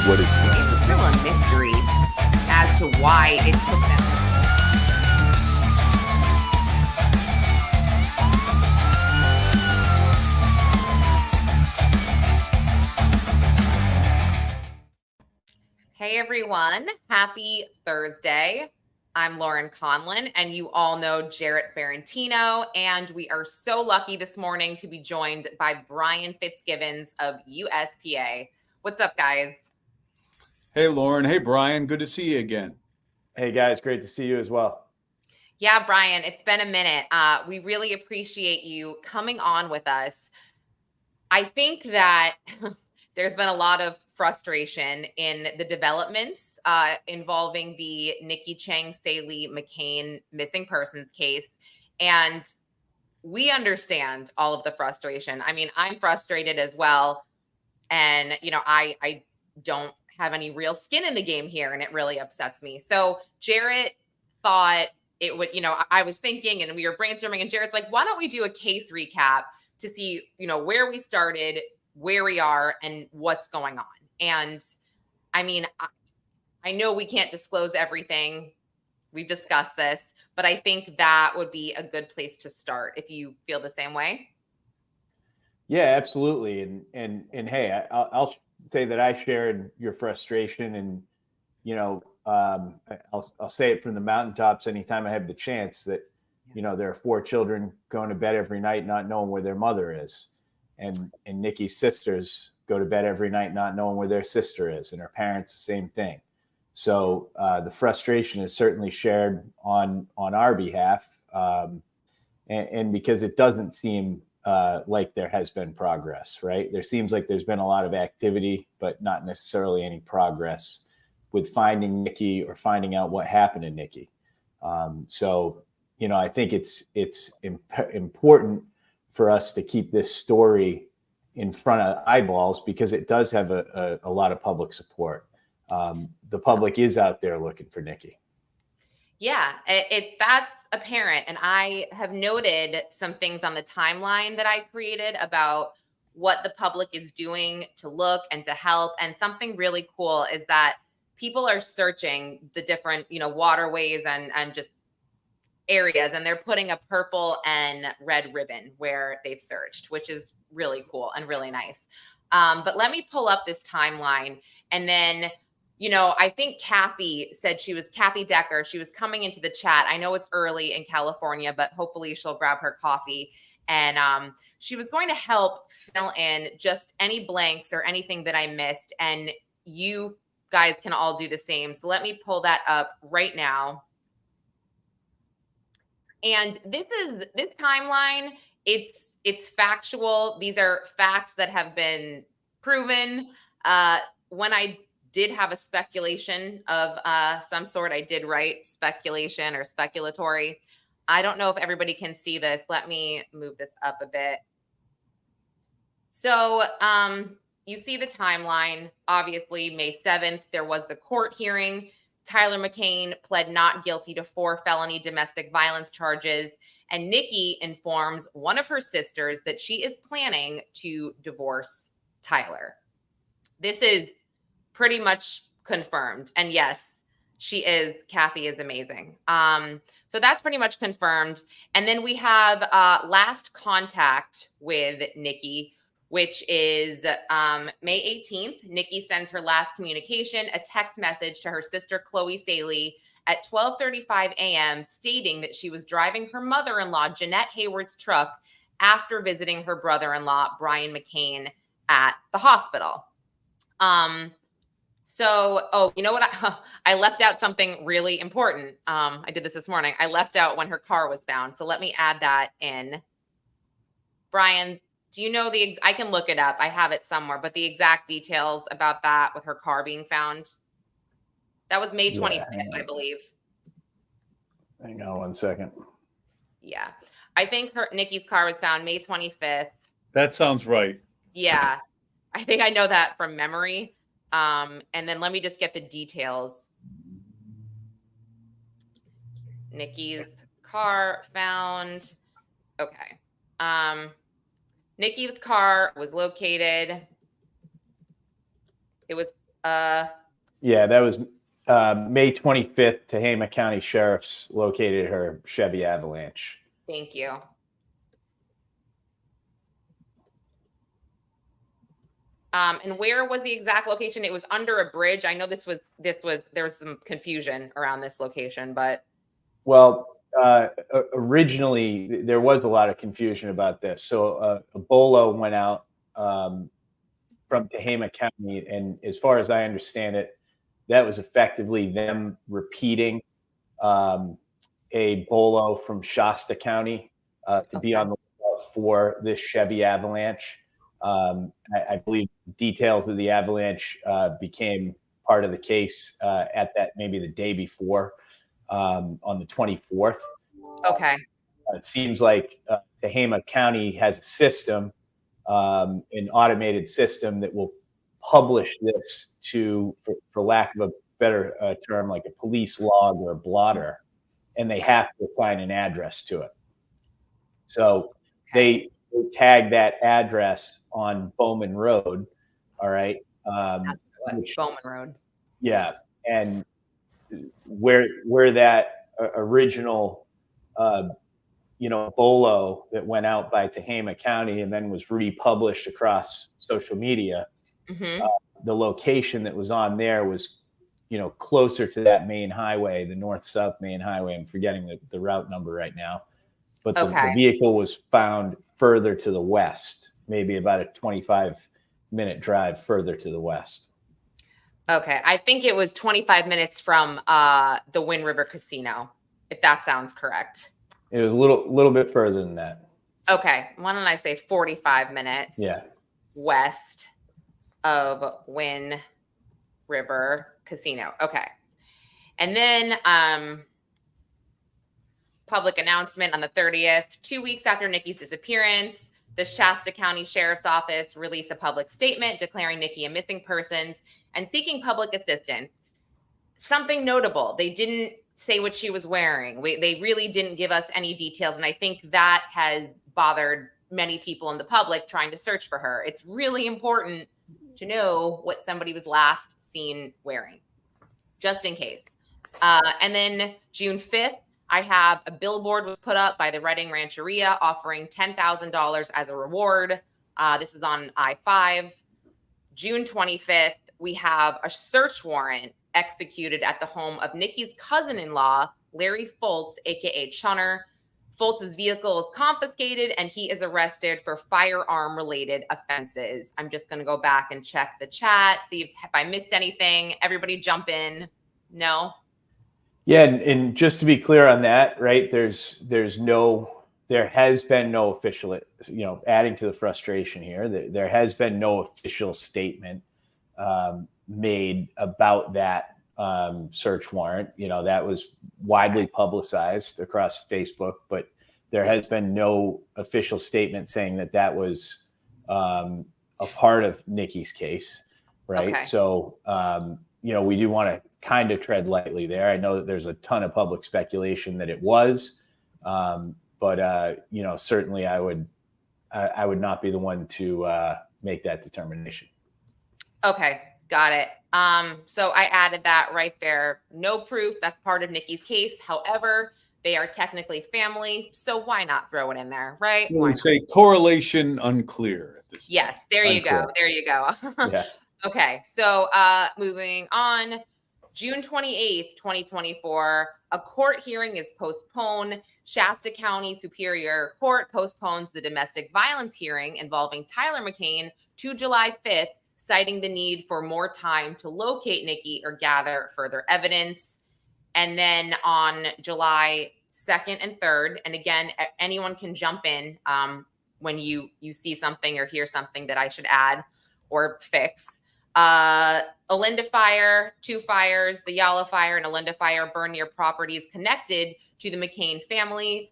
what is. It's still a mystery as to why it took them. Hey everyone, happy Thursday. I'm Lauren Conlon, and you all know Jarrett Ferrantino, and we are so lucky this morning to be joined by Brian Fitzgibbons of USPA. What's up, guys? Hey, Lauren. Hey, Brian. Good to see you again. Hey, guys. Great to see you as well. Yeah, Brian, it's been a minute. We really appreciate you coming on with us. I think that there's been a lot of frustration in the developments involving the Nikki, Cheng, Saelee, McCain missing persons case. And we understand all of the frustration. I mean, I'm frustrated as well. And, you know, I don't have any real skin in the game here, and it really upsets me. So Jarrett thought it would, you know, I was thinking and we were brainstorming, and Jarrett's like, why don't we do a case recap to see, you know, where we started, where we are, and what's going on. And I mean, I know we can't disclose everything. We've discussed this, but I think that would be a good place to start if you feel the same way. Yeah, absolutely. And hey, I'll say that I shared your frustration, and, you know, I'll say it from the mountaintops anytime I have the chance that, you know, there are 4 children going to bed every night not knowing where their mother is. And Nikki's sisters go to bed every night not knowing where their sister is, and her parents the same thing. So the frustration is certainly shared on our behalf, and because it doesn't seem like there has been progress, right? There seems like there's been a lot of activity, but not necessarily any progress with finding Nikki or finding out what happened to Nikki. So, you know, I think it's important for us to keep this story in front of eyeballs, because it does have a lot of public support. The public is out there looking for Nikki. Yeah, that's apparent. And I have noted some things on the timeline that I created about what the public is doing to look and to help. And something really cool is that people are searching the different, you know, waterways and just areas, and they're putting a purple and red ribbon where they've searched, which is really cool and really nice. But let me pull up this timeline. And then, you know, I think Kathy said Kathy Decker. She was coming into the chat. I know it's early in California, but hopefully she'll grab her coffee. And she was going to help fill in just any blanks or anything that I missed. And you guys can all do the same. So let me pull that up right now. And this timeline, it's factual. These are facts that have been proven. When I did have a speculation of some sort, I did write speculation or speculatory. I don't know if everybody can see this. Let me move this up a bit. So you see the timeline. Obviously, May 7th, there was the court hearing. Tyler McCain pled not guilty to 4 felony domestic violence charges. And Nikki informs one of her sisters that she is planning to divorce Tyler. This is pretty much confirmed. And yes, Kathy is amazing. So that's pretty much confirmed. And then we have last contact with Nikki, which is May 18th. Nikki sends her last communication, a text message to her sister, Chloe Saelee, at 12:35 a.m., stating that she was driving her mother-in-law, Jeanette Hayward's truck, after visiting her brother-in-law, Brian McCain, at the hospital. So, you know what? I left out something really important. I did this morning. I left out when her car was found. So let me add that in. Brian, do you know I can look it up. I have it somewhere, but the exact details about that with her car being found? That was May 25th, I believe. Hang on one second. Yeah. I think Nikki's car was found May 25th. That sounds right. Yeah. I think I know that from memory. And then let me just get the details. Nikki's car found. Okay. Nikki's car was located. It was Yeah, that was May 25th. Tehama County Sheriff's located her Chevy Avalanche. Thank you. And where was the exact location? It was under a bridge. I know there was some confusion around this location, but. Well, originally there was a lot of confusion about this. So a bolo went out from Tehama County, and as far as I understand it, that was effectively them repeating a bolo from Shasta County to be on the lookout for this Chevy Avalanche. I believe details of the avalanche became part of the case at that maybe the day before on the 24th. Okay. It seems like Tehama County has a system, an automated system that will publish this to, for lack of a better term, like a police log or a blotter, and they have to assign an address to it. So they tag that address on Bowman Road. All right. That's Bowman Road. Yeah. And where that original, bolo that went out by Tehama County and then was republished across social media, the location that was on there was, closer to that main highway, the north-south main highway. I'm forgetting the route number right now. But the vehicle was found further to the west, maybe about a 25-minute drive further to the west. Okay. I think it was 25 minutes from the Wind River Casino, if that sounds correct. It was a little bit further than that. Okay. Why don't I say 45 minutes west of Wind River Casino. Okay. And then public announcement on the 30th, 2 weeks after Nikki's disappearance, the Shasta County Sheriff's Office released a public statement declaring Nikki a missing persons and seeking public assistance. Something notable, they didn't say what she was wearing. They really didn't give us any details. And I think that has bothered many people in the public trying to search for her. It's really important to know what somebody was last seen wearing, just in case. And then June 5th, I have a billboard was put up by the Redding Rancheria offering $10,000 as a reward. This is on I-5. June 25th, we have a search warrant executed at the home of Nikki's cousin-in-law, Larry Fultz, aka Chunner. Fultz's vehicle is confiscated and he is arrested for firearm-related offenses. I'm just going to go back and check the chat, see if I missed anything. Everybody jump in. No? Yeah, and just to be clear on that, right? There has been no official, adding to the frustration here, there has been no official statement made about that search warrant. That was widely publicized across Facebook, but there has been no official statement saying that was a part of Nikki's case, right? Okay. So, we do want to kind of tread lightly there. I know that there's a ton of public speculation that it was, but certainly I would not be the one to make that determination. Okay, got it. So I added that right there. No proof. That's part of Nikki's case. However, they are technically family, so why not throw it in there, right? So we say correlation unclear at this point. Yes, there you go. There you go. Yeah. Okay, so moving on. June 28th, 2024, a court hearing is postponed. Shasta County Superior Court postpones the domestic violence hearing involving Tyler McCain to July 5th, citing the need for more time to locate Nikki or gather further evidence. And then on July 2nd and 3rd, and again, anyone can jump in when you see something or hear something that I should add or fix. Olinda Fire, 2 fires, the Yala Fire and Olinda Fire burn near properties connected to the McCain family.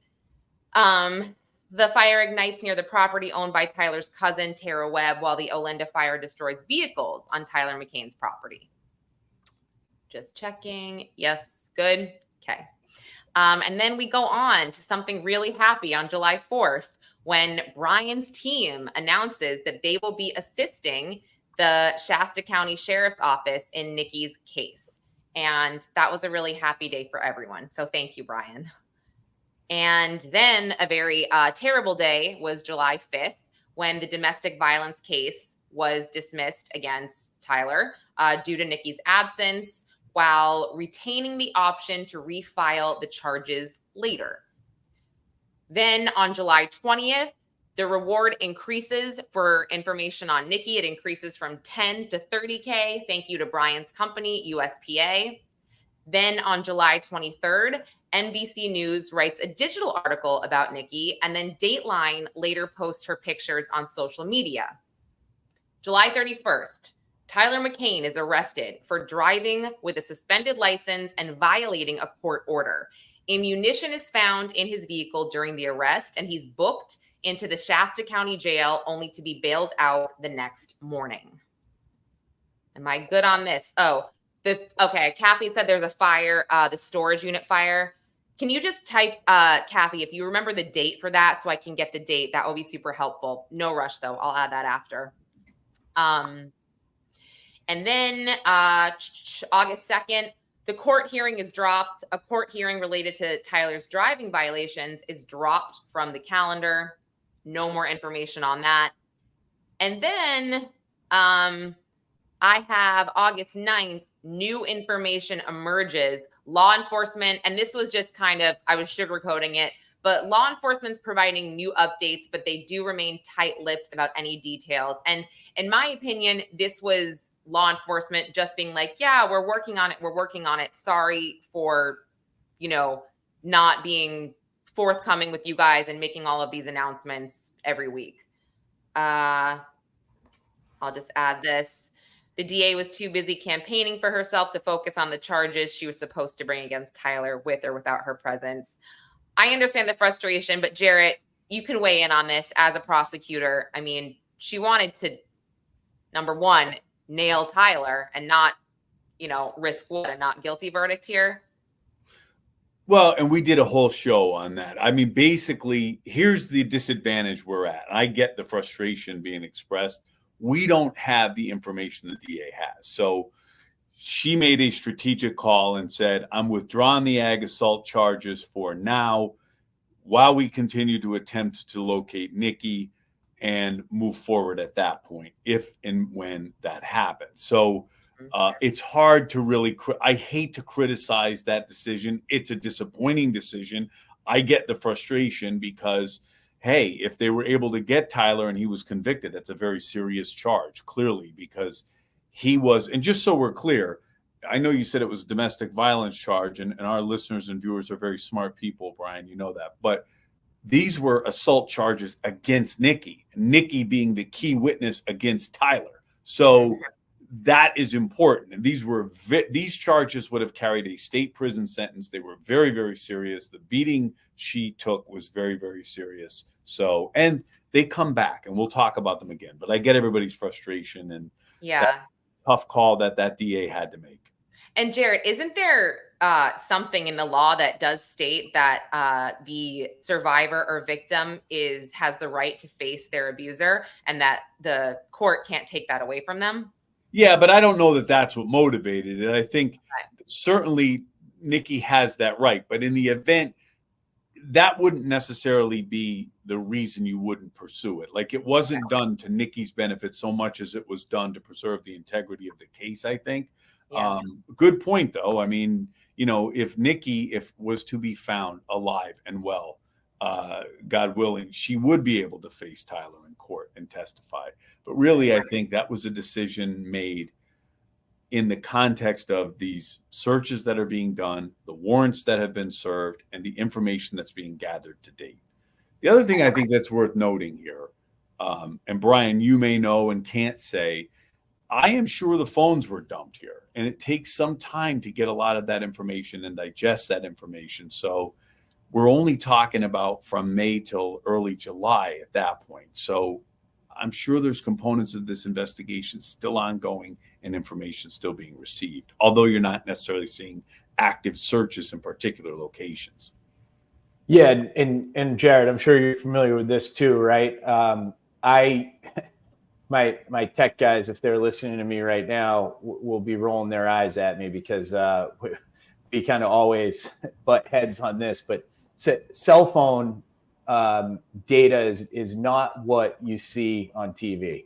The fire ignites near the property owned by Tyler's cousin, Tara Webb, while the Olinda Fire destroys vehicles on Tyler McCain's property. Just checking. Yes, good. Okay. And then we go on to something really happy on July 4th when Brian's team announces that they will be assisting the Shasta County Sheriff's Office in Nikki's case. And that was a really happy day for everyone. So thank you, Brian. And then a very terrible day was July 5th, when the domestic violence case was dismissed against Tyler due to Nikki's absence, while retaining the option to refile the charges later. Then on July 20th, the reward increases for information on Nikki. It increases from 10 to 30K. Thank you to Brian's company, USPA. Then on July 23rd, NBC News writes a digital article about Nikki, and then Dateline later posts her pictures on social media. July 31st, Tyler McCain is arrested for driving with a suspended license and violating a court order. Ammunition is found in his vehicle during the arrest, and he's booked into the Shasta County Jail only to be bailed out the next morning. Am I good on this? Okay, Kathy said there's a fire, the storage unit fire. Can you just type, Kathy, if you remember the date for that so I can get the date, that will be super helpful. No rush, though. I'll add that after. And then August 2nd, the court hearing is dropped. A court hearing related to Tyler's driving violations is dropped from the calendar. No more information on that. And then I have August 9th, new information emerges. Law enforcement, and this was just kind of, I was sugarcoating it, but law enforcement's providing new updates, but they do remain tight-lipped about any details. And in my opinion, this was law enforcement just being like, yeah, we're working on it. We're working on it. Sorry for, not being forthcoming with you guys and making all of these announcements every week. I'll just add this. The DA was too busy campaigning for herself to focus on the charges she was supposed to bring against Tyler with or without her presence. I understand the frustration, but Jarrett, you can weigh in on this as a prosecutor. I mean, she wanted to, number one, nail Tyler and not, risk what, a not guilty verdict here. Well, and we did a whole show on that. I mean, basically, here's the disadvantage we're at. I get the frustration being expressed. We don't have the information the DA has. So she made a strategic call and said, I'm withdrawing the ag assault charges for now while we continue to attempt to locate Nikki and move forward at that point, if and when that happens. So it's hard to really, I hate to criticize that decision. It's a disappointing decision. I get the frustration because hey, if they were able to get Tyler and he was convicted, that's a very serious charge, clearly, because he was, and just so we're clear, I know you said it was a domestic violence charge, and our listeners and viewers are very smart people, Brian, you know that, but these were assault charges against Nikki being the key witness against Tyler. So that is important. And these charges would have carried a state prison sentence. They were very, very serious. The beating she took was very, very serious. So, and they come back, and we'll talk about them again. But I get everybody's frustration and that tough call that DA had to make. And Jarrett, isn't there something in the law that does state that the survivor or victim has the right to face their abuser, and that the court can't take that away from them? Yeah, but I don't know that that's what motivated it. I think certainly Nikki has that right. But in the event, that wouldn't necessarily be the reason you wouldn't pursue it. Like, it wasn't done to Nikki's benefit so much as it was done to preserve the integrity of the case, I think. Yeah. Good point, though. I mean, if Nikki was to be found alive and well, God willing, she would be able to face Tyler in court and testify. But really, I think that was a decision made in the context of these searches that are being done, the warrants that have been served, and the information that's being gathered to date. The other thing I think that's worth noting here, and Brian, you may know and can't say, I am sure the phones were dumped here, and it takes some time to get a lot of that information and digest that information. So we're only talking about from May till early July at that point. So I'm sure there's components of this investigation still ongoing and information still being received, although you're not necessarily seeing active searches in particular locations. Yeah, and Jarrett, I'm sure you're familiar with this too, right? my tech guys, if they're listening to me right now, will be rolling their eyes at me because we kind of always butt heads on this. But cell phone data is not what you see on TV.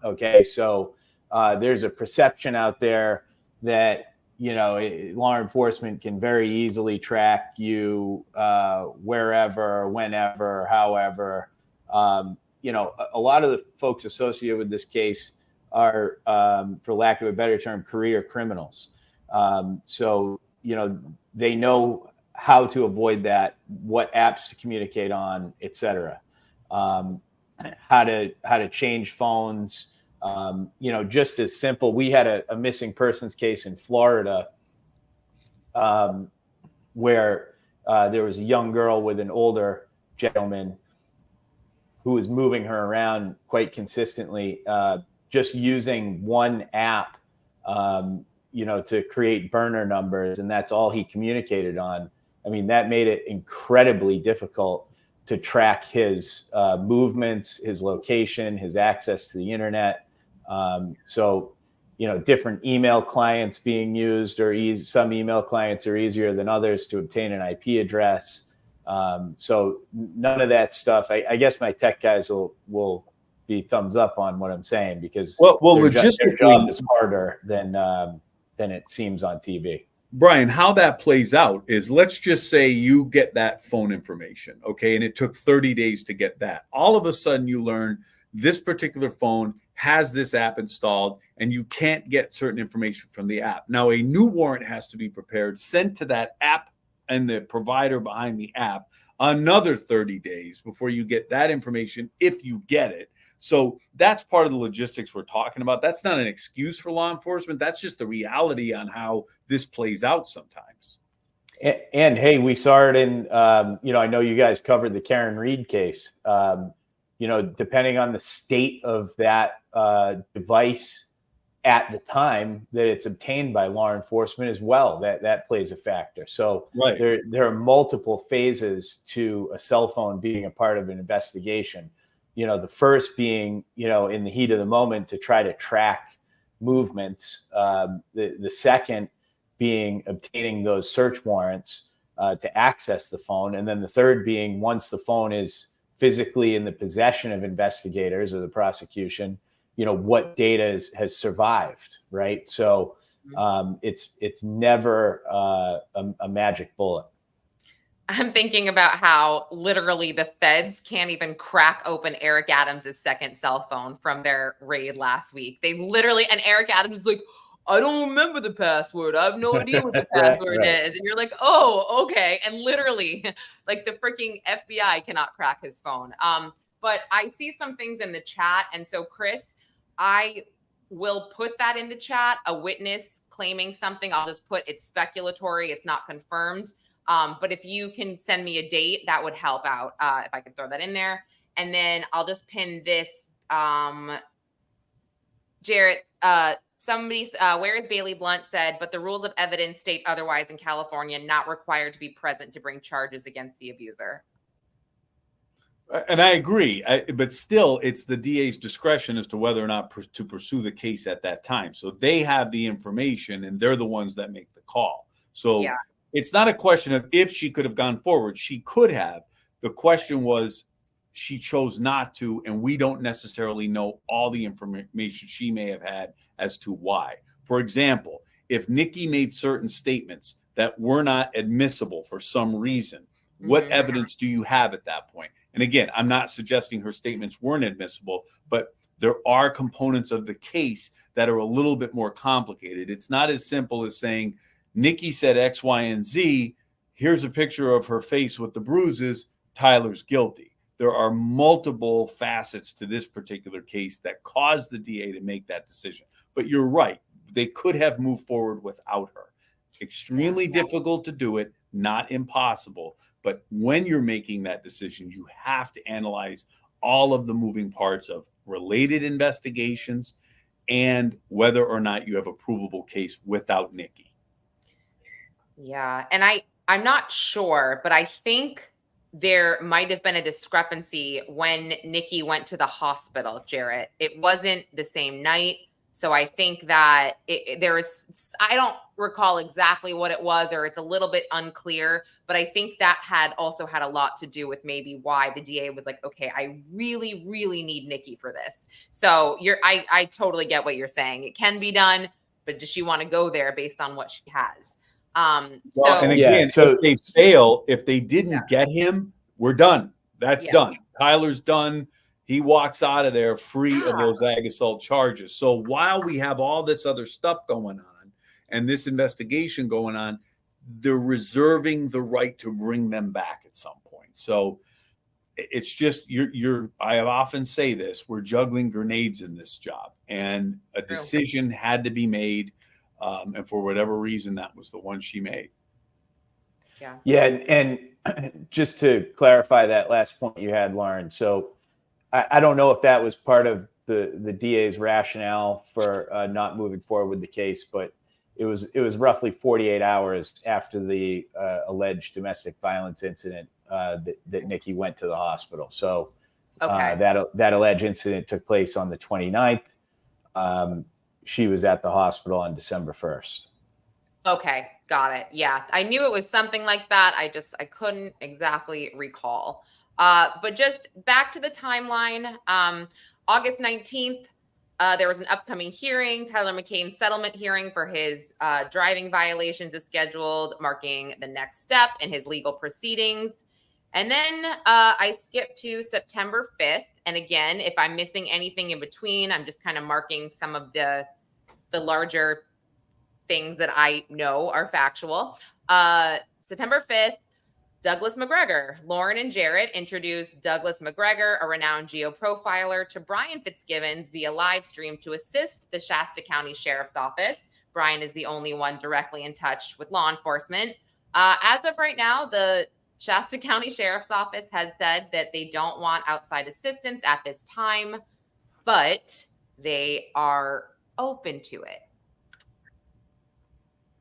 Okay, so there's a perception out there that, you know, law enforcement can very easily track you wherever, whenever, however. You know, a lot of the folks associated with this case are, for lack of a better term, career criminals. So, you know, they know how to avoid that, what apps to communicate on, et cetera. How to change phones. You know, just as simple. We had a missing persons case in Florida where there was a young girl with an older gentleman who was moving her around quite consistently, just using one app, you know, to create burner numbers, and that's all he communicated on. I mean, that made it incredibly difficult to track his movements, his location, his access to the internet. So, you know, different email clients being used, or some email clients are easier than others to obtain an IP address. So none of that stuff. I guess my tech guys will be thumbs up on what I'm saying, because well, their logistically, job is harder than it seems on TV. Brian, how that plays out is, let's just say you get that phone information, okay, and it took 30 days to get that. All of a sudden, you learn this particular phone has this app installed, and you can't get certain information from the app. Now, a new warrant has to be prepared, sent to that app and the provider behind the app, another 30 days before you get that information, if you get it. So that's part of the logistics we're talking about. That's not an excuse for law enforcement. That's just the reality on how this plays out sometimes. And hey, we saw it in, you know, I know you guys covered the Karen Reed case. You know, depending on the state of that device at the time that it's obtained by law enforcement as well, that plays a factor. So right. There are multiple phases to a cell phone being a part of an investigation. You know, the first being, you know, in the heat of the moment to try to track movements. The second being obtaining those search warrants to access the phone. And then the third being, once the phone is physically in the possession of investigators or the prosecution, you know, what data has survived, right? So it's never a magic bullet. I'm thinking about how literally the feds can't even crack open Eric Adams' second cell phone from their raid last week. They literally, and Eric Adams is like, I don't remember the password. I have no idea what the password is. And you're like, oh, okay. And literally, like, the freaking FBI cannot crack his phone. But I see some things in the chat. And so, Chris, I will put that in the chat. A witness claiming something, I'll just put it's speculatory. It's not confirmed. But if you can send me a date, that would help out, if I could throw that in there. And then I'll just pin this. Jarrett, where is Bailey Blunt said, but the rules of evidence state otherwise in California, not required to be present to bring charges against the abuser. And I agree, but still, it's the DA's discretion as to whether or not to pursue the case at that time. So they have the information, and they're the ones that make the call. So yeah. It's not a question of if she could have gone forward. She could have. The question was, she chose not to, and we don't necessarily know all the information she may have had as to why. For example, if Nikki made certain statements that were not admissible for some reason, what evidence do you have at that point? And again, I'm not suggesting her statements weren't admissible, but there are components of the case that are a little bit more complicated. It's not as simple as saying, Nikki said X, Y, and Z. Here's a picture of her face with the bruises. Tyler's guilty. There are multiple facets to this particular case that caused the DA to make that decision. But you're right. They could have moved forward without her. Extremely difficult to do it, not impossible. But when you're making that decision, you have to analyze all of the moving parts of related investigations and whether or not you have a provable case without Nikki. Yeah. And I'm not sure, but I think there might have been a discrepancy when Nikki went to the hospital, Jarrett. It wasn't the same night. So I think that there is, I don't recall exactly what it was, or it's a little bit unclear, but I think that had also had a lot to do with maybe why the DA was like, okay, I really, really need Nikki for this. So I totally get what you're saying. It can be done, but does she want to go there based on what she has? And again, if they fail, if they didn't get him, we're done. That's done. Tyler's done. He walks out of there free of those ag assault charges. So while we have all this other stuff going on and this investigation going on, they're reserving the right to bring them back at some point. So it's just, I often say this, we're juggling grenades in this job, and a decision had to be made. And for whatever reason, that was the one she made. Yeah. And just to clarify that last point you had, Lauren. So I don't know if that was part of the DA's rationale for not moving forward with the case, but it was roughly 48 hours after the alleged domestic violence incident that Nikki went to the hospital. So that alleged incident took place on the 29th. She was at the hospital on December 1st. Okay. Got it. Yeah. I knew it was something like that. I couldn't exactly recall. But just back to the timeline, August 19th, there was an upcoming hearing. Tyler McCain's settlement hearing for his driving violations is scheduled, marking the next step in his legal proceedings. And then I skipped to September 5th. And again, if I'm missing anything in between, I'm just kind of marking some of the larger things that I know are factual. September 5th, Douglas McGregor. Lauren and Jarrett introduced Douglas McGregor, a renowned geoprofiler, to Brian Fitzgibbons via live stream to assist the Shasta County Sheriff's Office. Brian is the only one directly in touch with law enforcement. As of right now, the Shasta County Sheriff's Office has said that they don't want outside assistance at this time, but they are open to it.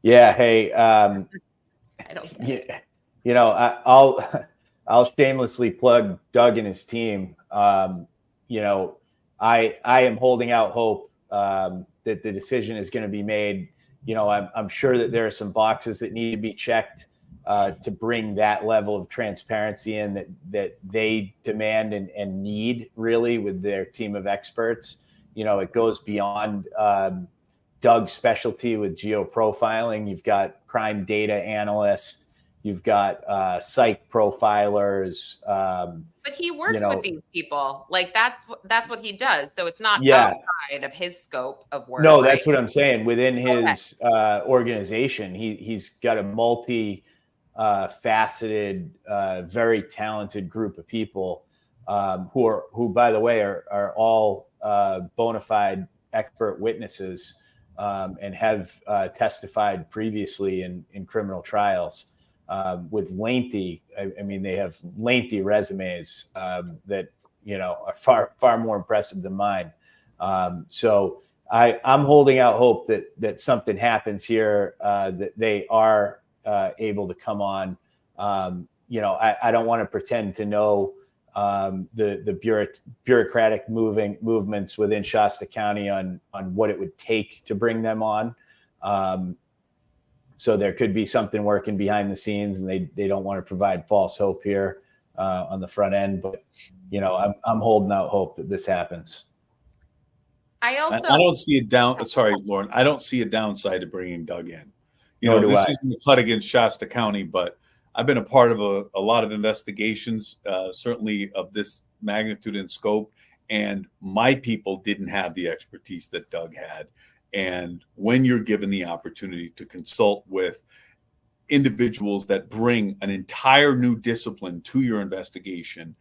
Yeah. Hey, I don't get it. You know, I'll shamelessly plug Doug and his team. You know, I am holding out hope that the decision is going to be made. You know, I'm sure that there are some boxes that need to be checked to bring that level of transparency in that they demand and need, really, with their team of experts. You know, it goes beyond Doug's specialty with geoprofiling. You've got crime data analysts. You've got psych profilers. But he works with these people. Like that's what he does. So it's not outside of his scope of work. No, that's what I'm saying. Within his organization, he's got a multi-faceted, very talented group of people who, by the way, are all bona fide expert witnesses and have testified previously in criminal trials. With lengthy, I mean, they have lengthy resumes that, you know, are far more impressive than mine. So I'm holding out hope that something happens here, that they are able to come on. You know, I don't want to pretend to know the bureaucratic movements within Shasta County on what it would take to bring them on. So there could be something working behind the scenes, and they don't want to provide false hope here on the front end. But, you know, I'm holding out hope that this happens. I don't see sorry, Lauren. I don't see a downside to bringing Doug in. You know, this isn't a cut against Shasta County, but I've been a part of a lot of investigations, certainly of this magnitude and scope, and my people didn't have the expertise that Doug had. And when you're given the opportunity to consult with individuals that bring an entire new discipline to your investigation,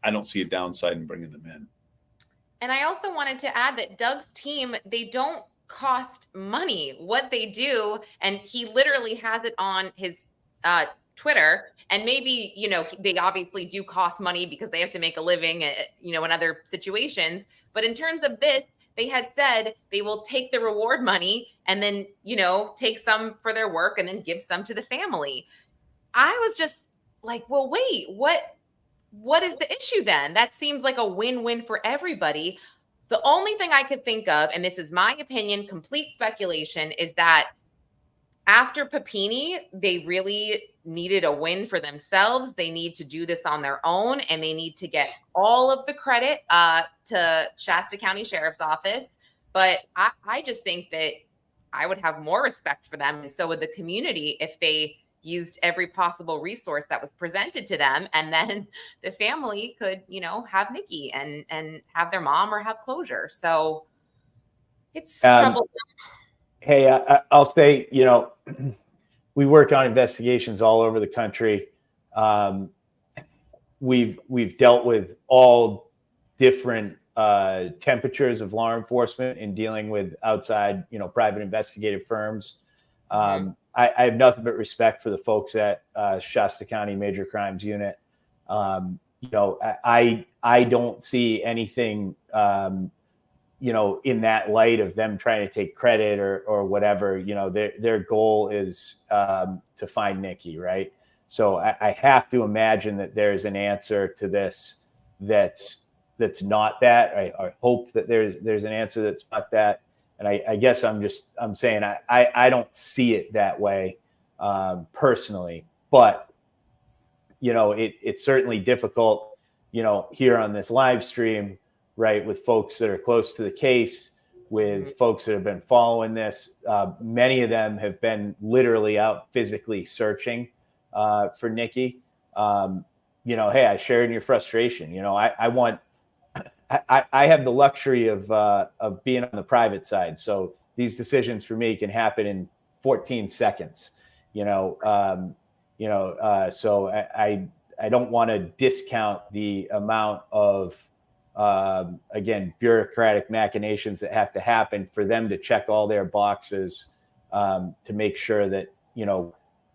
I don't see a downside in bringing them in. And I also wanted to add that Doug's team, they don't cost money. What they do, and he literally has it on his Twitter, and maybe, you know, they obviously do cost money because they have to make a living, you know, in other situations. But in terms of this, they had said they will take the reward money and then, you know, take some for their work and then give some to the family. I was just like, well, wait, what is the issue then? That seems like a win-win for everybody. The only thing I could think of, and this is my opinion, complete speculation, is that after Papini, they really needed a win for themselves. They need to do this on their own, and they need to get all of the credit to Shasta County Sheriff's Office. But I just think that I would have more respect for them, and so would the community, if they used every possible resource that was presented to them, and then the family could, have Nikki and have their mom or have closure. So it's troublesome. Hey, I'll say, we work on investigations all over the country. We've dealt with all different temperatures of law enforcement in dealing with outside, private investigative firms. I have nothing but respect for the folks at Shasta County Major Crimes Unit. I don't see anything, in that light of them trying to take credit or whatever. Their goal is to find Nikki, right? So I have to imagine that there's an answer to this that's not that. I hope that there's an answer that's not that. And I guess I'm saying I don't see it that way personally, but it's certainly difficult, here on this live stream, right, with folks that are close to the case, with folks that have been following this. Many of them have been literally out physically searching for Nikki. Hey, I shared in your frustration. I have the luxury of being on the private side, so these decisions for me can happen in 14 seconds. So I don't want to discount the amount of again, bureaucratic machinations that have to happen for them to check all their boxes to make sure that,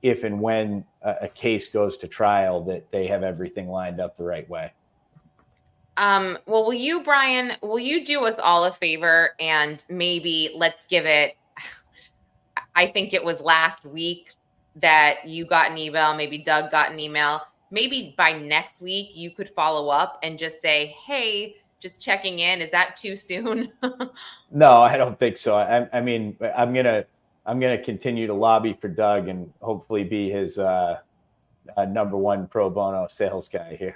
if and when a case goes to trial, that they have everything lined up the right way. Well, Brian, will you do us all a favor and maybe let's give it, I think it was last week that you got an email, maybe Doug got an email. Maybe by next week you could follow up and just say, hey, just checking in. Is that too soon? No, I don't think so. I mean, I'm gonna continue to lobby for Doug and hopefully be his number one pro bono sales guy here.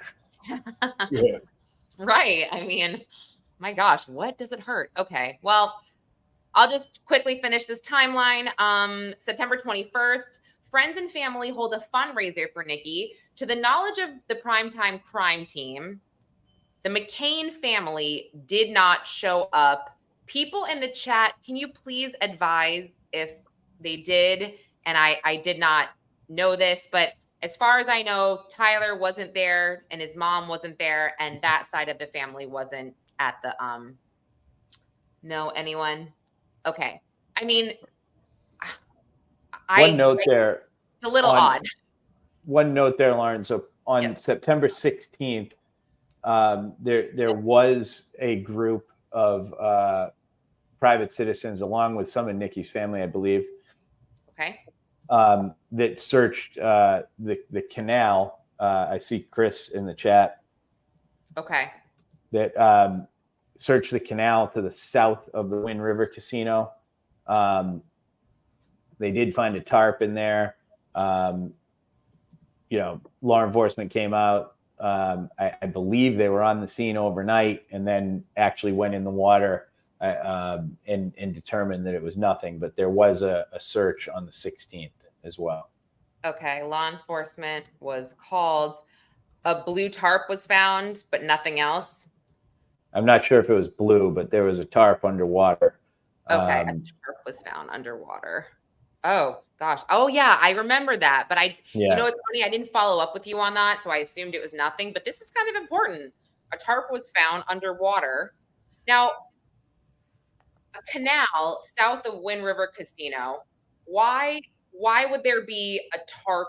Yeah. Right. I mean, my gosh, what does it hurt? Okay. Well, I'll just quickly finish this timeline. September 21st, friends and family hold a fundraiser for Nikki. To the knowledge of the Primetime Crime Team, the McCain family did not show up. People in the chat, can you please advise if they did? And I did not know this, but as far as I know, Tyler wasn't there and his mom wasn't there, and that side of the family wasn't at the no, anyone? Okay. I mean, One note there. It's a little odd. One note there, Lauren. So on September 16th, there was a group of private citizens, along with some of Nikki's family, I believe. Okay. That searched the canal. I see Chris in the chat. Okay. That searched the canal to the south of the Wind River Casino. They did find a tarp in there. Law enforcement came out. I believe they were on the scene overnight and then actually went in the water and determined that it was nothing. But there was a search on the 16th as well. Okay. Law enforcement was called. A blue tarp was found, but nothing else. I'm not sure if it was blue, but there was a tarp underwater. Okay. A tarp was found underwater. Oh, gosh. Oh, yeah. I remember that. But you know, it's funny. I didn't follow up with you on that. So I assumed it was nothing. But this is kind of important. A tarp was found underwater. Now, a canal south of Wind River Casino. Why would there be a tarp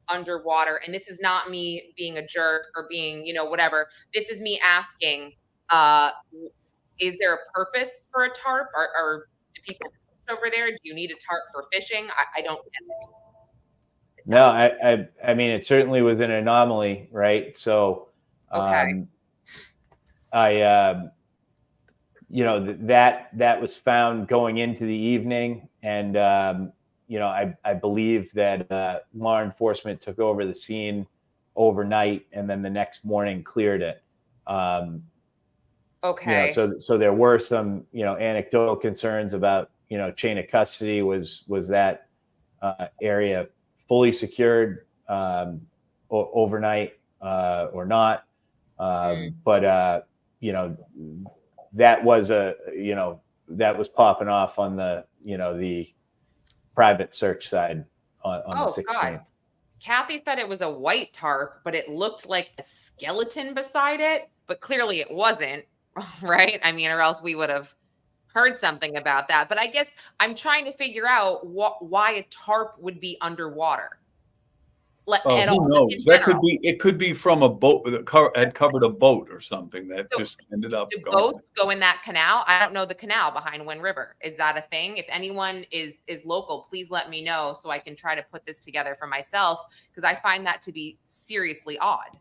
underwater? And this is not me being a jerk or being, whatever. This is me asking, is there a purpose for a tarp? Or do people fish over there? Do you need a tarp for fishing? I don't get it. No, I mean, it certainly was an anomaly, right? So, Okay. that was found going into the evening, and I believe that law enforcement took over the scene overnight, and then the next morning cleared it. Okay. So there were some anecdotal concerns about chain of custody. Was that area fully secured overnight or not? But that was that was popping off on the private search side on the 16th. God. Kathy said it was a white tarp, but it looked like a skeleton beside it, but clearly it wasn't, right? I mean, or else we would have heard something about that. But I guess I'm trying to figure out why a tarp would be underwater. Who knows? That could be. It could be from a boat that had covered a boat or something that just ended up. Do boats go in that canal? I don't know the canal behind Wind River. Is that a thing? If anyone is local, please let me know so I can try to put this together for myself, because I find that to be seriously odd,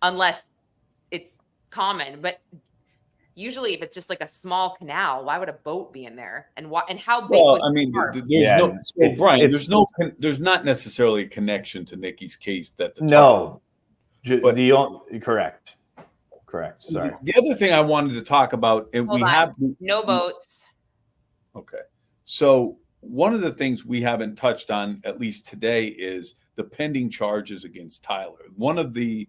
unless it's common. But usually, if it's just like a small canal, why would a boat be in there? And how big? Well, I mean, Brian, there's not necessarily a connection to Nikki's case that correct. Sorry. The other thing I wanted to talk about, no boats. Okay, so one of the things we haven't touched on, at least today, is the pending charges against Tyler. One of the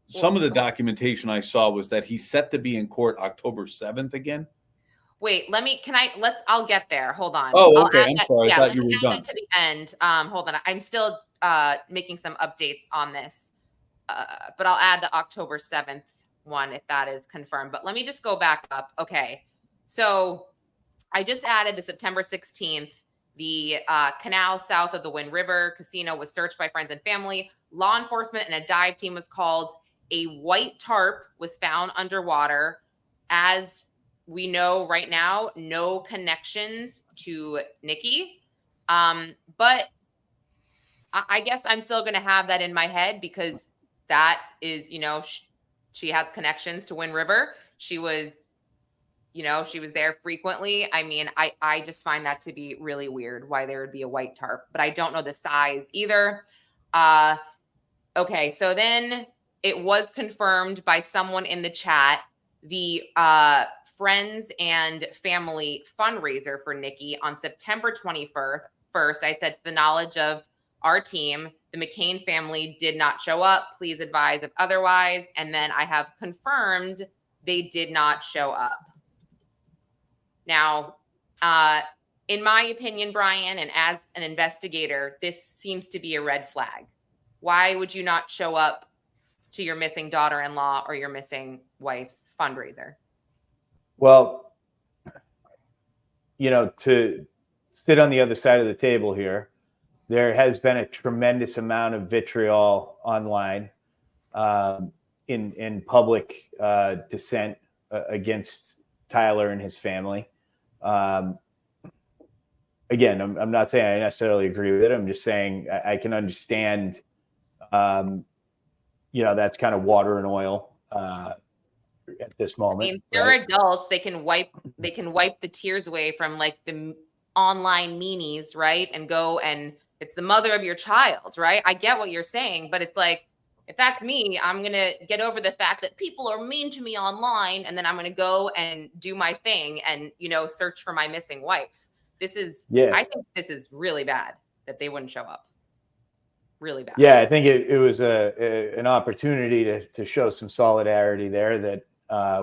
some of the documentation I saw was that he's set to be in court October 7th again. Wait, I'll get there. Hold on. Oh, okay. I'm sorry. I thought you were done. To the end. Hold on. I'm still making some updates on this. But I'll add the October 7th one if that is confirmed. But let me just go back up. Okay. So I just added the September 16th. The canal south of the Wind River Casino was searched by friends and family. Law enforcement and a dive team was called. A white tarp was found underwater. As we know right now, no connections to Nikki. But I guess I'm still going to have that in my head, because that is, she has connections to Wind River. She was there frequently. I mean, I just find that to be really weird, why there would be a white tarp, but I don't know the size either. Okay. So then it was confirmed by someone in the chat, the friends and family fundraiser for Nikki on September 21st. I said, to the knowledge of our team, the McCain family did not show up. Please advise if otherwise. And then I have confirmed they did not show up. Now, in my opinion, Brian, and as an investigator, this seems to be a red flag. Why would you not show up to your missing daughter-in-law or your missing wife's fundraiser? Well, to sit on the other side of the table here, there has been a tremendous amount of vitriol online in public dissent against Tyler and his family. Again, I'm not saying I necessarily agree with it. I'm just saying I can understand, that's kind of water and oil at this moment. I mean, they're adults. They can wipe the tears away from like the online meanies, right? And go, and it's the mother of your child, right? I get what you're saying, but it's like, if that's me, I'm going to get over the fact that people are mean to me online, and then I'm going to go and do my thing and, search for my missing wife. I think this is really bad that they wouldn't show up. Really bad. Yeah, I think it was an opportunity to show some solidarity there that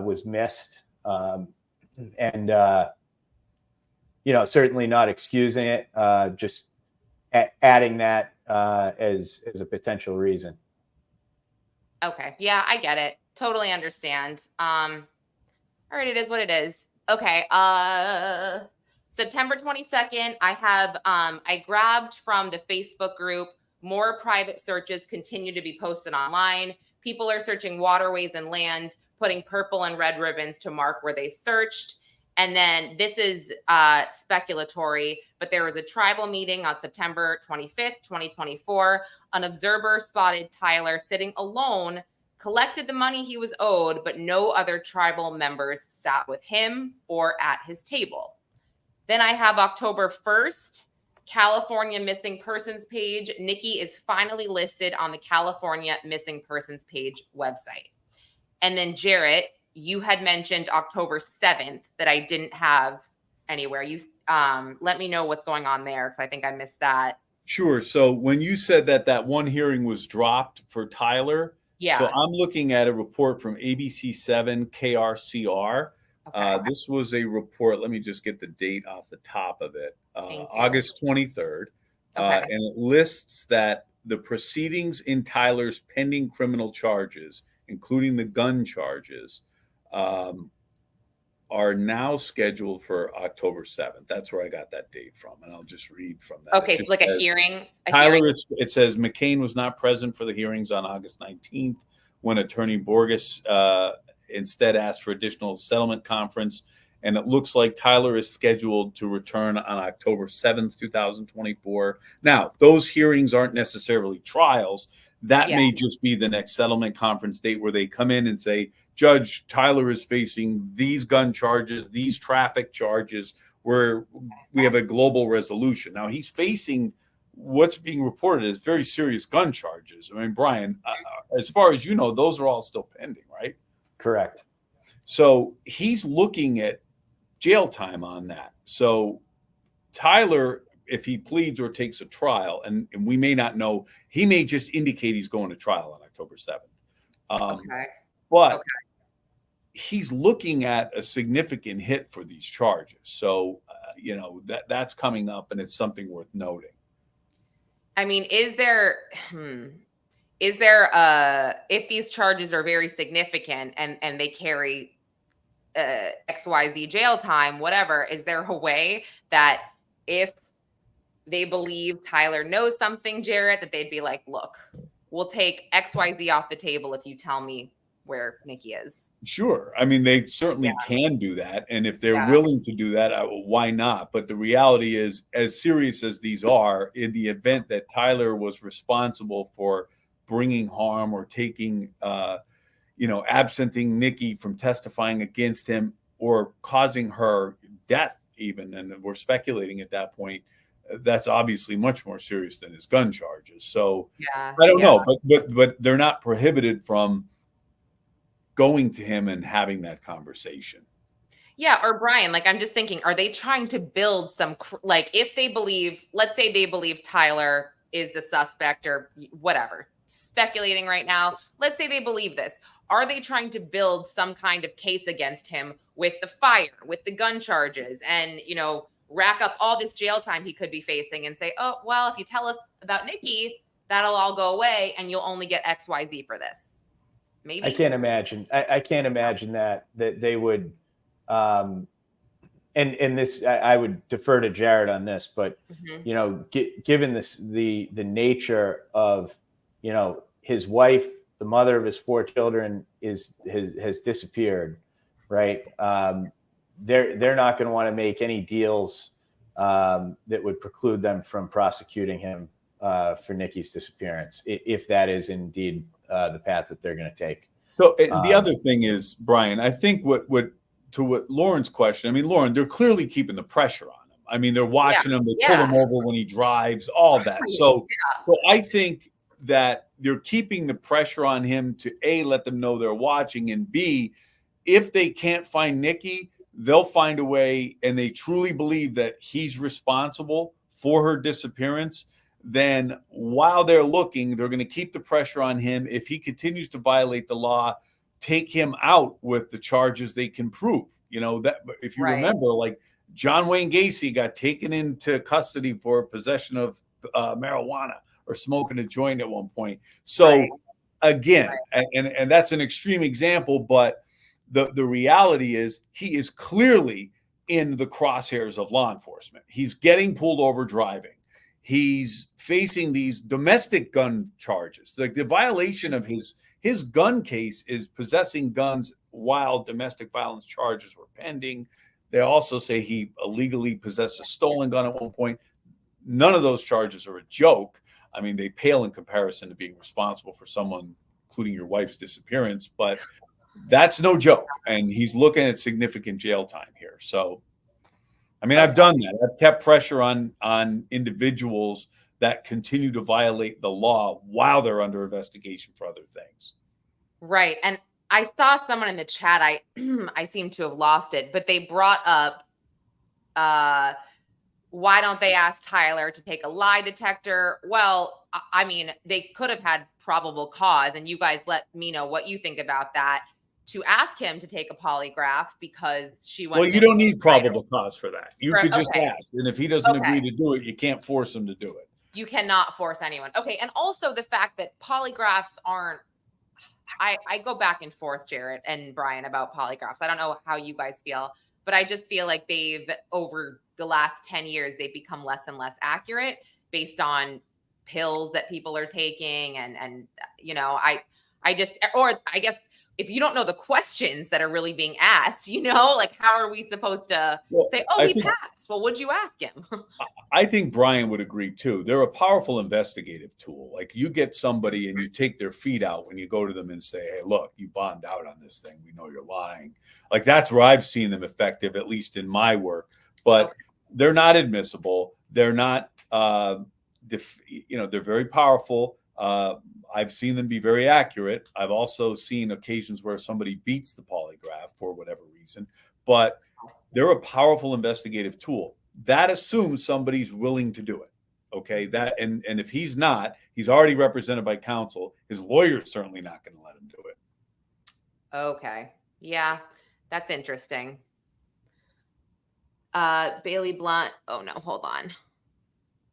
was missed. And certainly not excusing it, just adding that as a potential reason. Okay. Yeah, I get it. Totally understand. All right. It is what it is. Okay. September 22nd, I grabbed from the Facebook group, more private searches continue to be posted online. People are searching waterways and land, putting purple and red ribbons to mark where they searched. And then this is speculatory, but there was a tribal meeting on September 25th, 2024. An observer spotted Tyler sitting alone, collected the money he was owed, but no other tribal members sat with him or at his table. Then I have October 1st, California missing persons page. Nikki is finally listed on the California missing persons page website. And then Jarrett, you had mentioned October 7th that I didn't have anywhere. You let me know what's going on there, because I think I missed that. Sure. So when you said that one hearing was dropped for Tyler, yeah. So I'm looking at a report from ABC7 KRCR. Okay. This was a report. Let me just get the date off the top of it. August 23rd. Okay. And it lists that the proceedings in Tyler's pending criminal charges, including the gun charges, are now scheduled for October 7th. That's where I got that date from. And I'll just read from that. Okay, it's like a hearing. It says McCain was not present for the hearings on August 19th when Attorney Borges instead asked for additional settlement conference. And it looks like Tyler is scheduled to return on October 7th, 2024. Now, those hearings aren't necessarily trials. That may just be the next settlement conference date where they come in and say, Judge, Tyler is facing these gun charges, these traffic charges, where we have a global resolution. Now, he's facing what's being reported as very serious gun charges. I mean, Brian, as far as you know, those are all still pending, right? Correct. So he's looking at jail time on that. So Tyler, if he pleads or takes a trial, and we may not know, he may just indicate he's going to trial on October 7th. But he's looking at a significant hit for these charges. So, that's coming up, and it's something worth noting. I mean, is there if these charges are very significant and they carry XYZ jail time, whatever, is there a way that if they believe Tyler knows something, Jarrett, that they'd be like, look, we'll take XYZ off the table if you tell me where Nikki is? Sure. I mean, they certainly can do that. And if they're willing to do that, why not? But the reality is, as serious as these are, in the event that Tyler was responsible for bringing harm or taking, absenting Nikki from testifying against him or causing her death even, and we're speculating at that point, that's obviously much more serious than his gun charges. So I don't know, but they're not prohibited from going to him and having that conversation. Yeah. Or Brian, like, I'm just thinking, are they trying to build some, if they believe, let's say they believe Tyler is the suspect or whatever, speculating right now, let's say they believe this. Are they trying to build some kind of case against him with the fire, with the gun charges, and, rack up all this jail time he could be facing and say, oh, well, if you tell us about Nikki, that'll all go away and you'll only get XYZ for this? Maybe. I can't imagine. I can't imagine that they would, and this, I would defer to Jarrett on this, but given this, the nature of, his wife, the mother of his 4 children has disappeared, right? They're not going to want to make any deals that would preclude them from prosecuting him for Nikki's disappearance, if that is indeed the path that they're going to take. So the other thing is, Brian, I think what Lauren's question, I mean, Lauren, they're clearly keeping the pressure on him. I mean, they're watching him, they pull him over when he drives, all that. So I think that they're keeping the pressure on him to A, let them know they're watching, and B, if they can't find Nikki, they'll find a way, and they truly believe that he's responsible for her disappearance. Then while they're looking, they're going to keep the pressure on him. If he continues to violate the law, take him out with the charges they can prove. That if you remember, like John Wayne Gacy got taken into custody for possession of marijuana or smoking a joint at one point. So again, and that's an extreme example, but the reality is he is clearly in the crosshairs of law enforcement. He's getting pulled over driving. He's facing these domestic gun charges. Like the violation of his gun case is possessing guns while domestic violence charges were pending. They also say he illegally possessed a stolen gun at one point. None of those charges are a joke. I mean, they pale in comparison to being responsible for someone, including your wife's disappearance, but that's no joke. And he's looking at significant jail time here. So, I mean, I've done that. I've kept pressure on individuals that continue to violate the law while they're under investigation for other things. Right. And I saw someone in the chat, I seem to have lost it, but they brought up, why don't they ask Tyler to take a lie detector? Well, I mean, they could have had probable cause, and you guys let me know what you think about that, to ask him to take a polygraph because she went. Well, you don't need probable cause for that. You could just ask. And if he doesn't agree to do it, you can't force him to do it. You cannot force anyone. Okay. And also the fact that polygraphs aren't, I go back and forth, Jarrett and Brian, about polygraphs. I don't know how you guys feel, but I just feel like over the last 10 years, they've become less and less accurate based on pills that people are taking. And I guess if you don't know the questions that are really being asked, like, how are we supposed to say, he passed? Well, would you ask him? I think Brian would agree too. They're a powerful investigative tool. Like, you get somebody and you take their feet out when you go to them and say, hey, look, you bond out on this thing. We know you're lying. Like, that's where I've seen them effective, at least in my work. But they're not admissible. They're not, they're very powerful. I've seen them be very accurate. I've also seen occasions where somebody beats the polygraph for whatever reason, but they're a powerful investigative tool. That assumes somebody's willing to do it. Okay. And if he's not, he's already represented by counsel. His lawyer's certainly not going to let him do it. Okay. Yeah. That's interesting. Bailey Blunt. Oh no, hold on.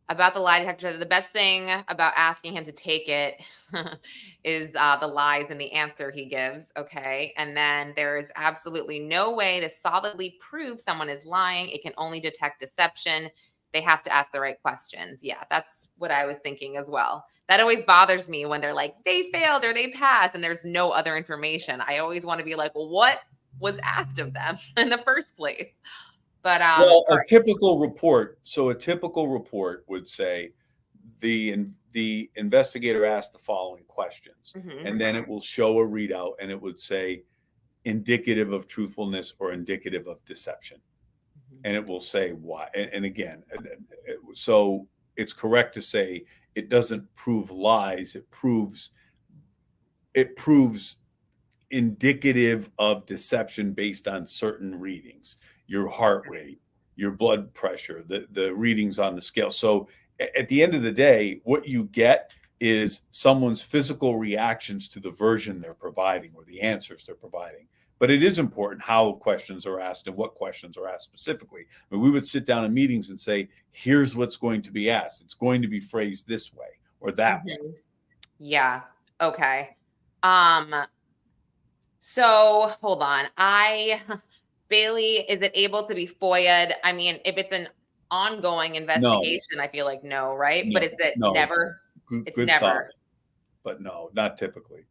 About the lie detector, the best thing about asking him to take it is the lies and the answer he gives. Okay. And then there is absolutely no way to solidly prove someone is lying. It can only detect deception. They have to ask the right questions. Yeah, that's what I was thinking as well. That always bothers me when they're like, they failed or they passed and there's no other information. I always want to be like, well, what was asked of them in the first place? But a typical report. So a typical report would say the investigator asked the following questions, and then it will show a readout, and it would say indicative of truthfulness or indicative of deception, and it will say why. And again, so it's correct to say it doesn't prove lies. It proves indicative of deception based on certain readings. Your heart rate, your blood pressure, the readings on the scale. So at the end of the day, what you get is someone's physical reactions to the version they're providing or the answers they're providing. But it is important how questions are asked and what questions are asked specifically. I mean, we would sit down in meetings and say, here's what's going to be asked. It's going to be phrased this way or that way. Yeah. Okay. So hold on. Bailey, is it able to be FOIA'd? I mean, if it's an ongoing investigation, I feel like no, right? No, but is it never? It's good never. thought. But no, not typically.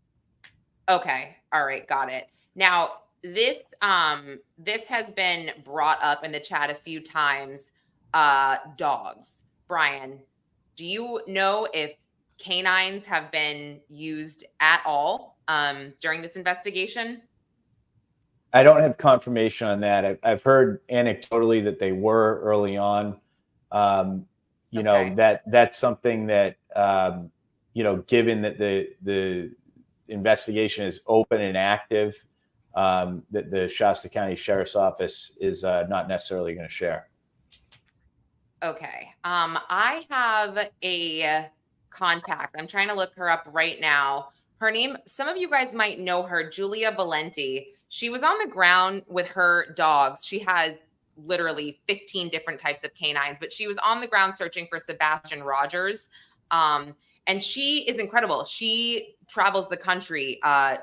Okay. All right. Got it. Now, this has been brought up in the chat a few times. Dogs. Brian, do you know if canines have been used at all during this investigation? I don't have confirmation on that. I've heard anecdotally that they were early on. You know, that's something that, given that the investigation is open and active, that the Shasta County Sheriff's Office is not necessarily going to share. Okay. I have a contact. I'm trying to look her up right now. Her name, some of you guys might know her, Julia Valenti. She was on the ground with her dogs. She has literally 15 different types of canines, but she was on the ground searching for Sebastian Rogers. And she is incredible. She travels the country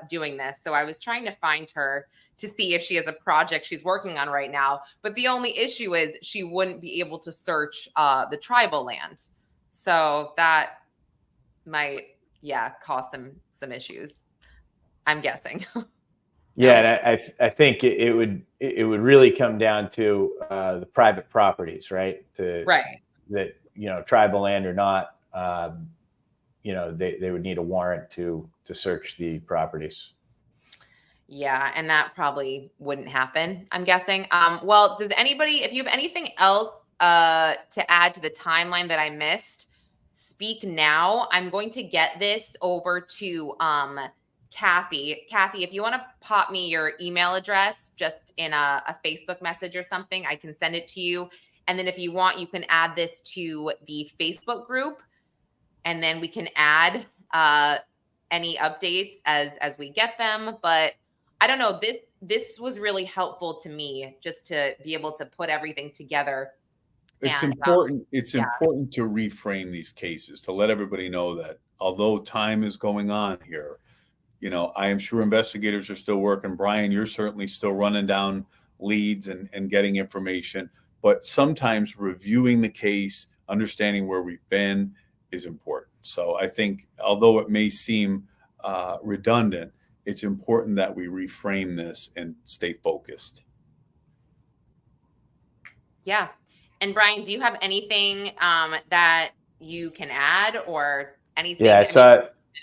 doing this. So I was trying to find her to see if she has a project she's working on right now. But the only issue is she wouldn't be able to search the tribal land. So that might, cause some issues, I'm guessing. Yeah, and I think it would really come down to the private properties, right? Right. That, you know, tribal land or not, you know, they would need a warrant to search the properties. Yeah, and that probably wouldn't happen, I'm guessing. Well, does anybody, if you have anything else to add to the timeline that I missed, speak now. I'm going to get this over to Kathy. Kathy, if you want to pop me your email address just in a Facebook message or something, I can send it to you. And then if you want, you can add this to the Facebook group, and then we can add any updates as we get them. But I don't know, this was really helpful to me, just to be able to put everything together. It's And, important. It's important to reframe these cases, to let everybody know that although time is going on here, you know, I am sure investigators are still working. Brian, you're certainly still running down leads and getting information. But sometimes reviewing the case, understanding where we've been is important. So I think, although it may seem redundant, it's important that we reframe this and stay focused. Yeah. And Brian, do you have anything that you can add, or anything? Yeah, I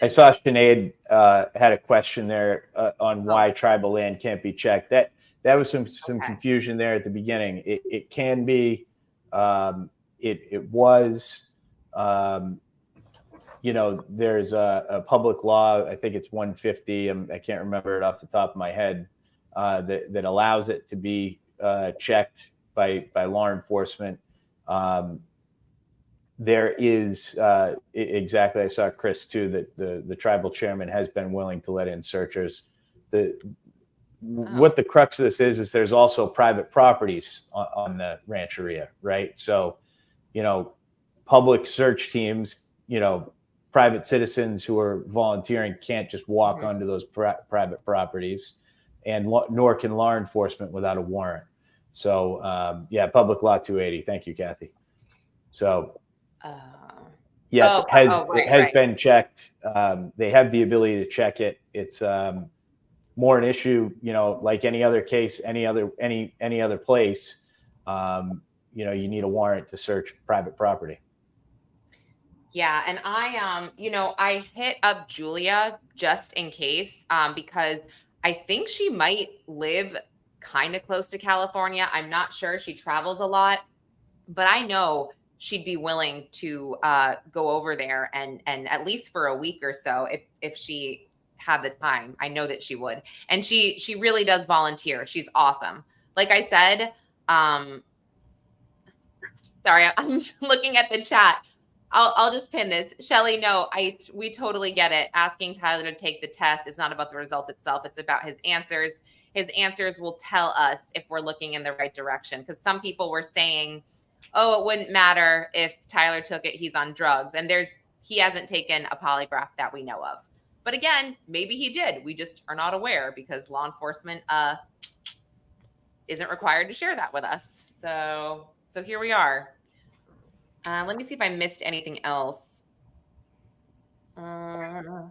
saw Sinead had a question there on why tribal land can't be checked. That was some confusion there at the beginning. It can be, it was, you know, there's a public law, I think it's 150, I can't remember it off the top of my head, that allows it to be checked by law enforcement. There is exactly, I saw Chris too, that the tribal chairman has been willing to let in searchers. What the crux of this is there's also private properties on the rancheria, right? So, you know, public search teams, you know, private citizens who are volunteering can't just walk onto those private properties, and nor can law enforcement without a warrant. So, yeah, Public Law 280. Thank you, Kathy. So, yes, it has been checked. They have the ability to check it. It's more an issue, you know, like any other case, any other place. You know, you need a warrant to search private property. Yeah, and I you know, I hit up Julia just in case, because I think she might live kind of close to California. I'm not sure. She travels a lot, but I know she'd be willing to go over there and at least for a week or so if she had the time. I know that she would. And she really does volunteer. She's awesome. Like I said, sorry, I'm looking at the chat. I'll just pin this. Shelly, no, we totally get it. Asking Tyler to take the test is not about the results itself. It's about his answers. His answers will tell us if we're looking in the right direction. Because some people were saying, oh, it wouldn't matter if Tyler took it, he's on drugs. And he hasn't taken a polygraph that we know of. But again, maybe he did. We just are not aware because law enforcement isn't required to share that with us. So here we are. Let me see if I missed anything else. And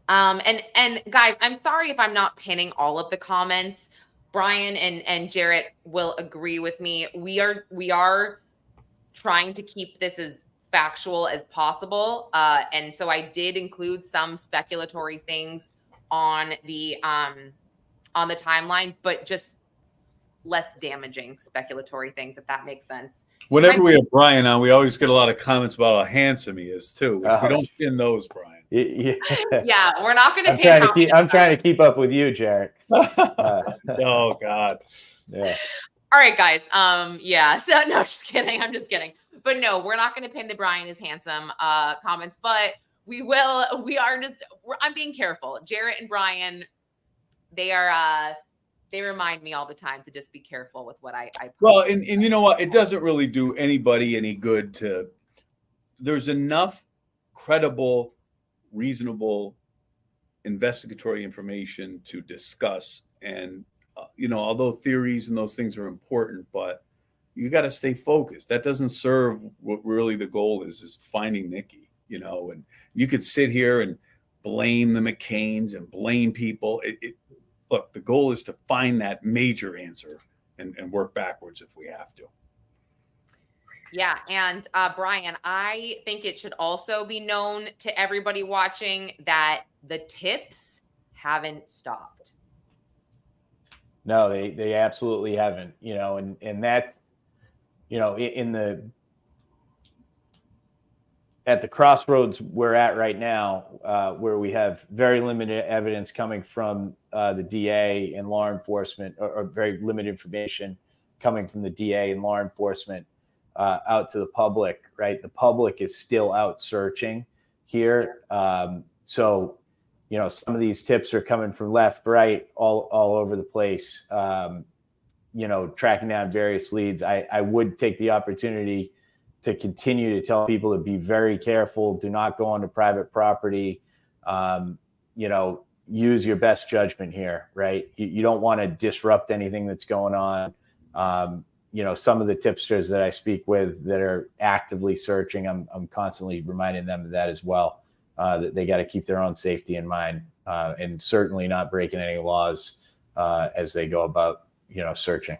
guys, I'm sorry if I'm not pinning all of the comments. Brian and Jarrett will agree with me. We are trying to keep this as factual as possible. And so I did include some speculatory things on the timeline, but just less damaging speculatory things, if that makes sense. Whenever we have Brian on, we always get a lot of comments about how handsome he is too. We don't pin those, Brian. Yeah, we're not going to pin. I'm trying to keep up with you, Jarrett. Oh God. Yeah. All right, guys. Yeah. So no, just kidding. I'm just kidding. But no, we're not going to pin the Brian is handsome comments, but we will. I'm being careful. Jarrett and Brian, they remind me all the time to just be careful with what I post. Well, and you know what? It doesn't really do anybody any good there's enough credible, reasonable investigatory information to discuss. And, you know, although theories and those things are important, but you got to stay focused. That doesn't serve what really the goal is finding Nikki, you know, and you could sit here and blame the McCains and blame people. Look, the goal is to find that major answer and work backwards if we have to. Yeah. And Brian, I think it should also be known to everybody watching that the tips haven't stopped. No, they absolutely haven't, and that, at the crossroads we're at right now, where we have very limited evidence coming from the DA and law enforcement, or very limited information coming from the DA and law enforcement out to the public, right? The public is still out searching here. So, some of these tips are coming from left, right, all over the place, tracking down various leads. I would take the opportunity to continue to tell people to be very careful. Do not go onto private property. Use your best judgment here, right? You don't want to disrupt anything that's going on. Some of the tipsters that I speak with that are actively searching, I'm constantly reminding them of that as well, that they got to keep their own safety in mind, and certainly not breaking any laws as they go about, searching.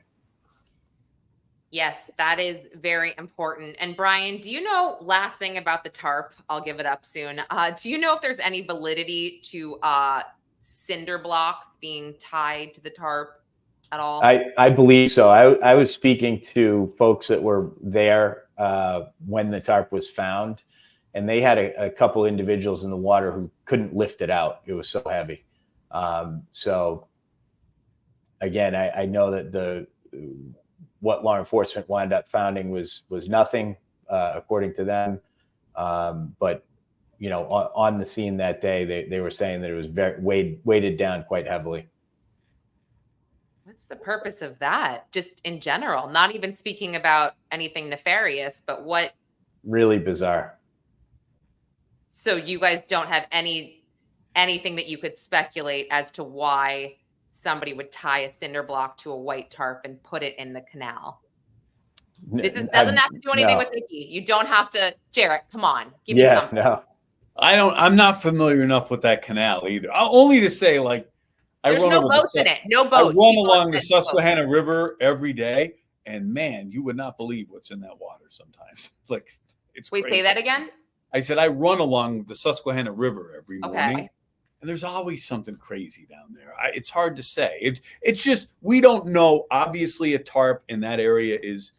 Yes, that is very important. And Brian, do you know, last thing about the tarp, I'll give it up soon. Do you know if there's any validity to cinder blocks being tied to the tarp at all? I believe so. I was speaking to folks that were there when the tarp was found, and they had a couple individuals in the water who couldn't lift it out. It was so heavy. So again, I know that what law enforcement wound up finding was nothing, according to them. But on the scene that day, they were saying that it was very weighted down quite heavily. What's the purpose of that? Just in general, not even speaking about anything nefarious, but what? Really bizarre. So you guys don't have anything that you could speculate as to why somebody would tie a cinder block to a white tarp and put it in the canal? This doesn't have to do anything with Nikki. You don't have to, Jarrett, come on. Give me something. No. I'm not familiar enough with that canal either. Only to say, there's no boats in it. No boats. I run along the Susquehanna River every day, and man, you would not believe what's in that water sometimes. It's Wait, crazy. Say that again? I said I run along the Susquehanna River every morning. Okay. And there's always something crazy down there. It's hard to say. It's just, we don't know. Obviously, a tarp in that area is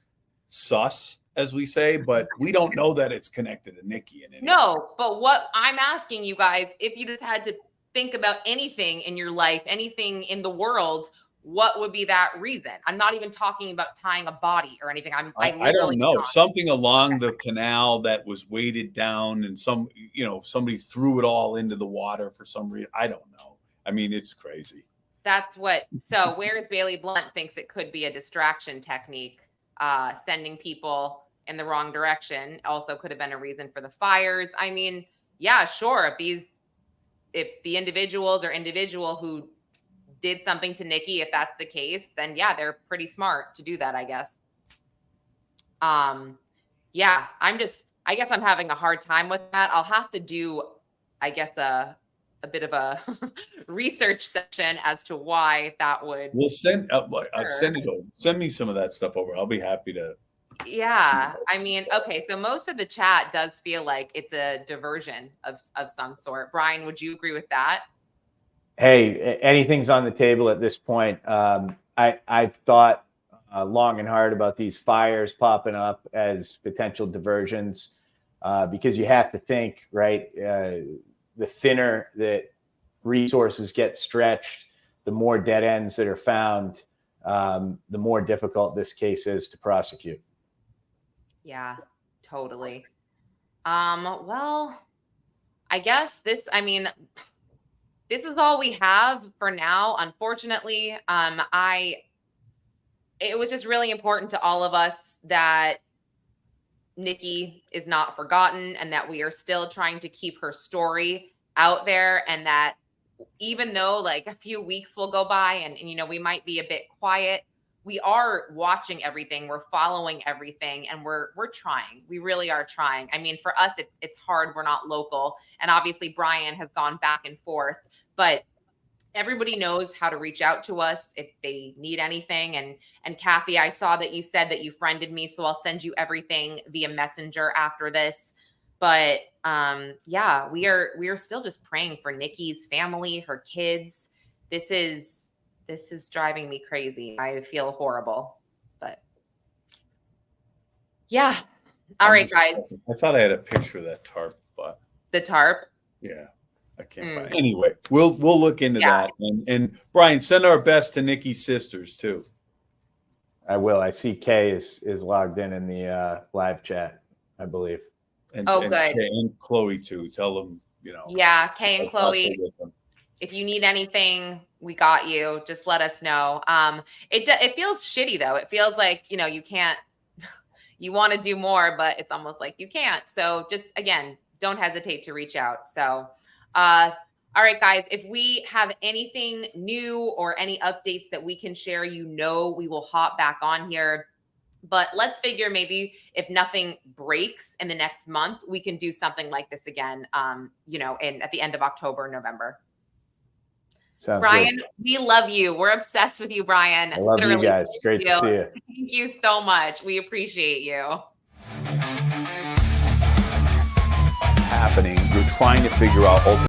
sus, as we say, but we don't know that it's connected to Nikki. No, but what I'm asking you guys, if you just had to think about anything in your life, anything in the world, what would be that reason? I'm not even talking about tying a body or anything. I don't know. Something along the canal that was weighted down, and somebody threw it all into the water for some reason. I don't know. I mean, it's crazy. So whereas Bailey Blunt thinks it could be a distraction technique, sending people in the wrong direction also could have been a reason for the fires. I mean, yeah, sure. If the individuals who did something to Nikki, if that's the case, then yeah, they're pretty smart to do that, I guess. Yeah, I guess I'm having a hard time with that. I'll have to do, I guess, a bit of a research session as to why that would. We'll send it over. Send me some of that stuff over. I'll be happy to. Yeah, I mean, okay, so most of the chat does feel like it's a diversion of some sort. Brian, would you agree with that? Hey, anything's on the table at this point. I've thought long and hard about these fires popping up as potential diversions, because you have to think, right? The thinner that resources get stretched, the more dead ends that are found, the more difficult this case is to prosecute. Yeah, totally. Well, I guess this is all we have for now. Unfortunately, it was just really important to all of us that Nikki is not forgotten, and that we are still trying to keep her story out there, and that even though a few weeks will go by and we might be a bit quiet, we are watching everything, we're following everything, and we're trying. We really are trying. I mean, for us, it's hard. We're not local, and obviously Brian has gone back and forth, but everybody knows how to reach out to us if they need anything. And Kathy, I saw that you said that you friended me, so I'll send you everything via Messenger after this. But yeah, we are still just praying for Nikki's family, her kids. This is driving me crazy. I feel horrible, but yeah. All right, guys. I thought I had a picture of that tarp, but the tarp. Yeah, I can't find it. Anyway, we'll look into that. And Brian, send our best to Nikki's sisters too. I will. I see Kay is logged in the live chat, I believe. And, good. And Chloe too. Tell them, Yeah, Kay and Chloe. If you need anything, we got you. Just let us know. It feels shitty though. It feels like, you can't, you want to do more, but it's almost like you can't. So just, again, don't hesitate to reach out. So, all right, guys, if we have anything new or any updates that we can share, we will hop back on here. But let's figure maybe if nothing breaks in the next month, we can do something like this again, at the end of October, November. Sounds Brian, good. we love you. We're obsessed with you, Brian. I love you guys. Great to see you. Thank you so much. We appreciate you. Happening. You're trying to figure out